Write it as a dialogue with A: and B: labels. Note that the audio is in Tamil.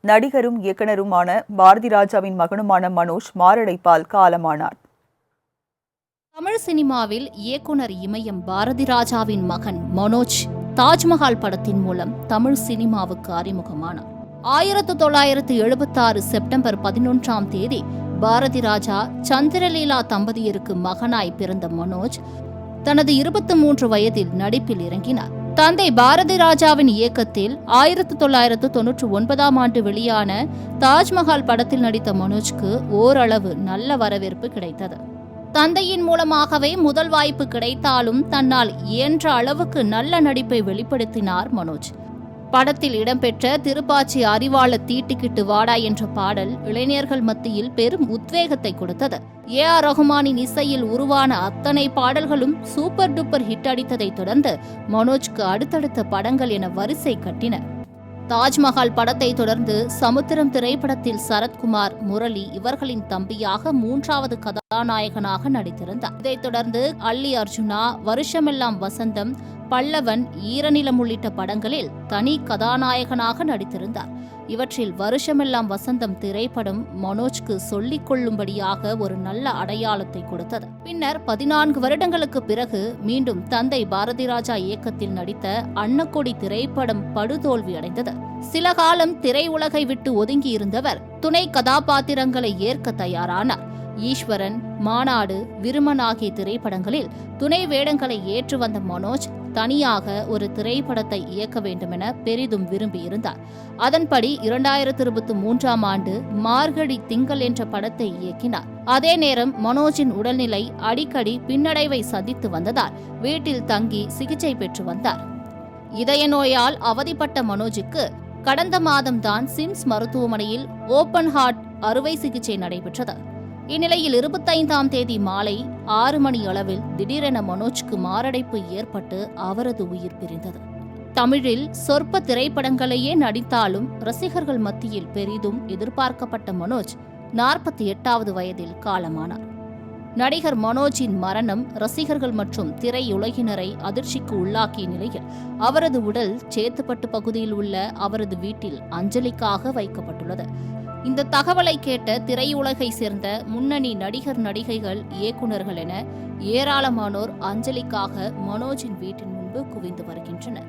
A: நடிகரும் இயக்குனருமான பாரதி ராஜாவின் மகனுமான மனோஜ் மாரடைப்பால் காலமானார்.
B: தமிழ் சினிமாவில் இயக்குனர் இமயம் பாரதி ராஜாவின் மகன் மனோஜ் தாஜ்மஹால் படத்தின் மூலம் தமிழ் சினிமாவுக்கு அறிமுகமானார். 1976 செப்டம்பர் 11ஆம் தேதி பாரதி ராஜா சந்திரலீலா தம்பதியருக்கு மகனாய் பிறந்த மனோஜ் தனது 23 வயதில் நடிப்பில் இறங்கினார். தந்தை பாரதி ராஜாவின் இயக்கத்தில் 1999ஆம் ஆண்டு வெளியான தாஜ்மஹால் படத்தில் நடித்த மனோஜ்க்கு ஓரளவு நல்ல வரவேற்பு கிடைத்தது. தந்தையின் மூலமாகவே முதல் வாய்ப்பு கிடைத்தாலும் தன்னால் இயன்ற அளவுக்கு நல்ல நடிப்பை வெளிப்படுத்தினார் மனோஜ். படத்தில் இடம்பெற்ற திருப்பாச்சி அறிவாள தீட்டிக்கிட்டு வாடா என்ற பாடல் இளைஞர்கள் மத்தியில் பெரும் உத்வேகத்தை கொடுத்தது. AR ரஹ்மானின் இசையில் உருவான அத்தனை பாடல்களும் சூப்பர் டூப்பர் ஹிட் அடித்ததை தொடர்ந்து மனோஜ்க்கு அடுத்தடுத்த படங்கள் என வரிசை கட்டின. தாஜ்மஹால் படத்தை தொடர்ந்து சமுத்திரம் திரைப்படத்தில் சரத்குமார், முரளி இவர்களின் தம்பியாக 3வது கதாநாயகனாக நடித்திருந்தார். இதைத் தொடர்ந்து அல்லி அர்ஜுனா, வருஷமெல்லாம் வசந்தம், பல்லவன், ஈரநிலம் உள்ளிட்ட படங்களில் தனி கதாநாயகனாக நடித்திருந்தார். இவற்றில் வருஷமெல்லாம் வசந்தம் திரைப்படம் மனோஜ்க்கு சொல்லிக் கொள்ளும்படியாக ஒரு நல்ல அடையாளத்தை கொடுத்தது. பின்னர் 14 வருடங்களுக்கு பிறகு மீண்டும் தந்தை பாரதி ராஜா இயக்கத்தில் நடித்த அன்னக்கொடி திரைப்படம் படுதோல்வி அடைந்தது. சில காலம் திரையுலகை விட்டு ஒதுங்கி இருந்தவர் துணை கதாபாத்திரங்களை ஏற்க தயாரானார். ஈஸ்வரன், மாநாடு, விருமன் ஆகிய திரைப்படங்களில் துணை வேடங்களை ஏற்று வந்த மனோஜ் தனியாக ஒரு திரைப்படத்தை இயக்க வேண்டுமென பெரிதும் விரும்பியிருந்தார். அதன்படி 2023ஆம் ஆண்டு மார்கழி திங்கள் என்ற படத்தை இயக்கினார். அதே நேரம் மனோஜின் உடல்நிலை அடிக்கடி பின்னடைவை சந்தித்து வந்ததால் வீட்டில் தங்கி சிகிச்சை பெற்று வந்தார். இதய நோயால் அவதிப்பட்ட மனோஜுக்கு கடந்த மாதம்தான் சிம்ஸ் மருத்துவமனையில் ஓபன் ஹார்ட் அறுவை சிகிச்சை நடைபெற்றது. இந்நிலையில் 25ஆம் தேதி மாலை 6 மணி அளவில் திடீரென மனோஜ்க்கு மாரடைப்பு ஏற்பட்டு அவரது உயிர் பிரிந்தது. தமிழில் சொற்ப திரைப்படங்களையே நடித்தாலும் ரசிகர்கள் மத்தியில் பெரிதும் எதிர்பார்க்கப்பட்ட மனோஜ் 48வது வயதில் காலமானார். நடிகர் மனோஜின் மரணம் ரசிகர்கள் மற்றும் திரையுலகினரை அதிர்ச்சிக்கு உள்ளாக்கிய நிலையில் அவரது உடல் சேத்துப்பட்டு பகுதியில் உள்ள அவரது வீட்டில் அஞ்சலிக்காக வைக்கப்பட்டுள்ளது. இந்த தகவலை கேட்ட திரையுலகை சேர்ந்த முன்னணி நடிகர், நடிகைகள், இயக்குநர்கள் என ஏராளமானோர் அஞ்சலிக்காக மனோஜின் வீட்டின் முன்பு குவிந்து வருகின்றனர்.